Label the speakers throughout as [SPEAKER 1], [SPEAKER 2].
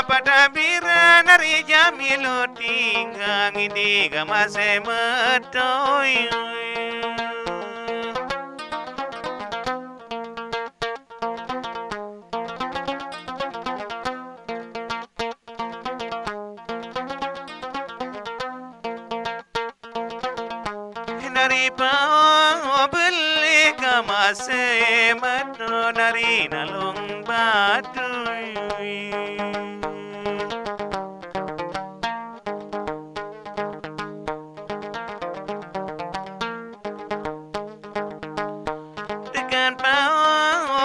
[SPEAKER 1] Patabira nari jamilo tinggang hindi ka masematoy. Nari pa beli ka masemato nari nalong batoy. Tekan pa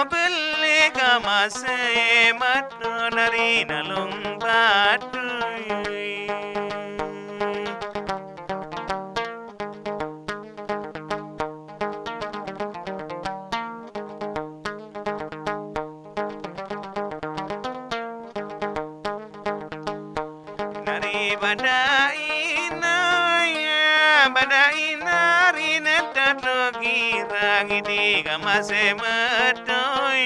[SPEAKER 1] beli ka masemato nari nalong batoy. Badaina rineta girang idi kamase matoy.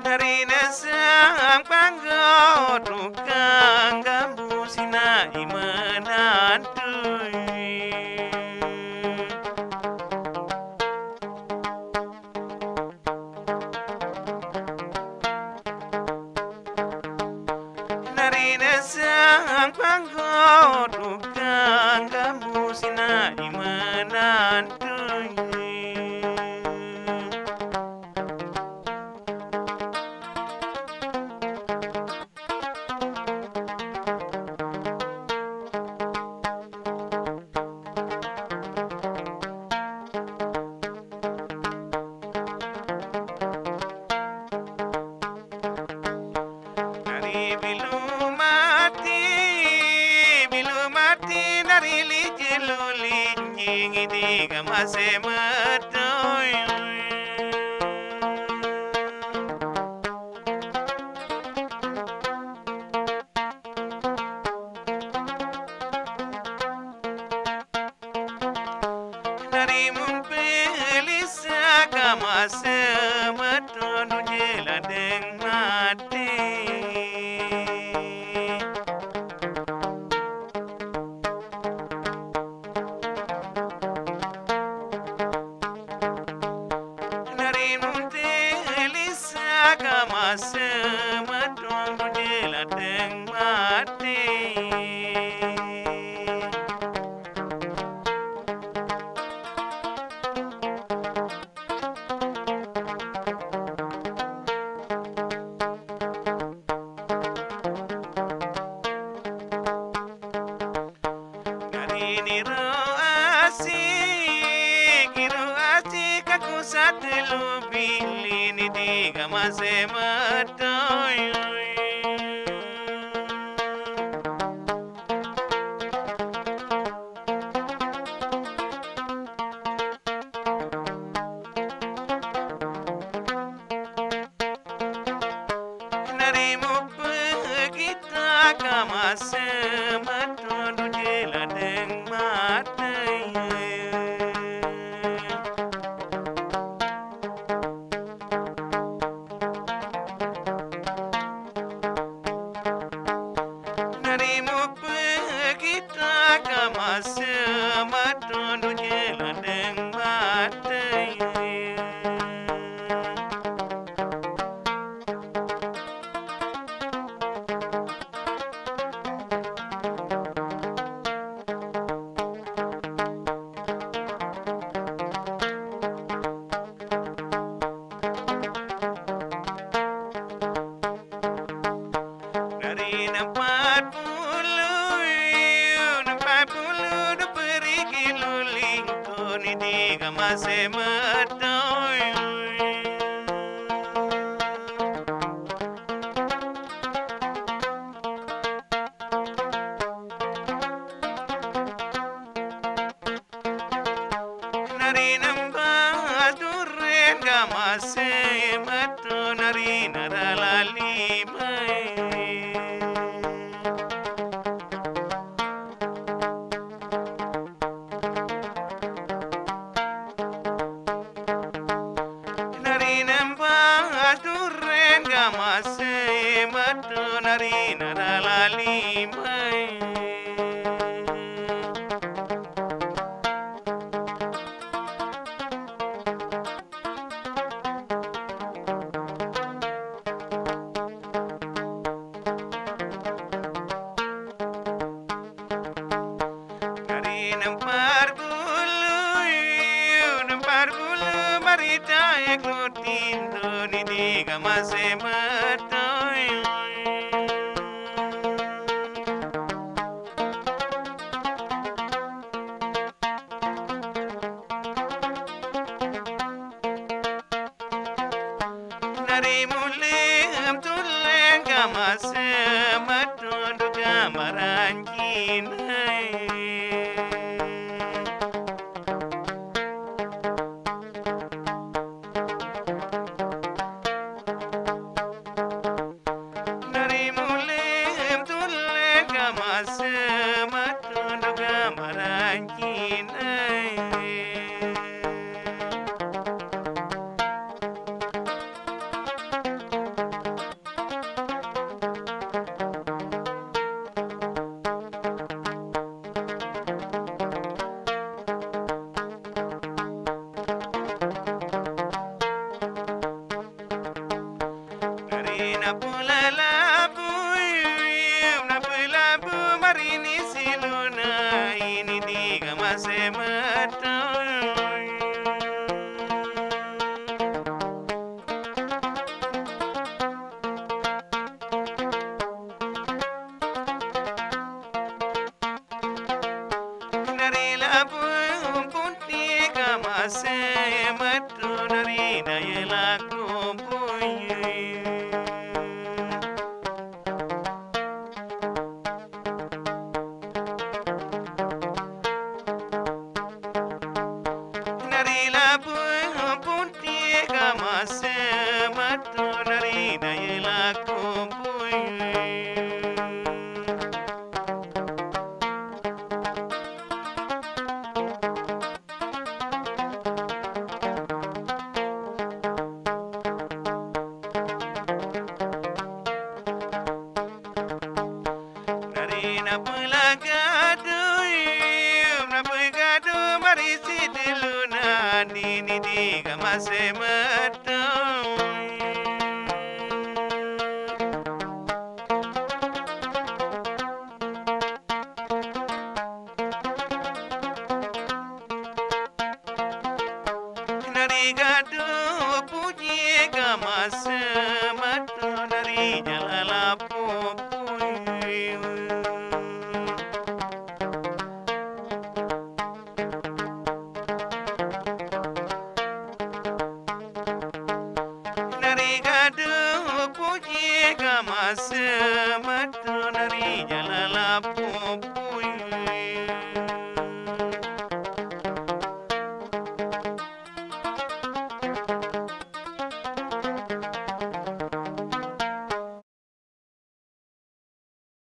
[SPEAKER 1] Narina sang panggo tukang gambusina imanantuy. Sang panggo tukang gambusina imanantuy. Hindi ka masematoy. Narimun pelisa ka masemato nujela deng mati. Masemato nujela deng mati. Kiro asik aku satu bilin di kamasemato. Narimu kita kamasemato nujela deng mati. Kita kamasemato nujela deng mati. Dari 40 beri kiluling tuni di kamasemato. Nari nambah duren kamasemato nari naralali mai. matu nari naralali mai. Nampar gulu marita eklutin doni diga masih matoy. Nari mulim tulen kamase matun kamaranjin. Napulabu marini siluna ini diga masih matoy. Dari labu putih masih matoy dari daya lagu puyi. Masih matu nari daya laku puyi. Nari napulagadu mari sidiluna dini diga masih matu. Nari gadu puji kamase matu nari jalalapu puyi. Nari gadu puji kamase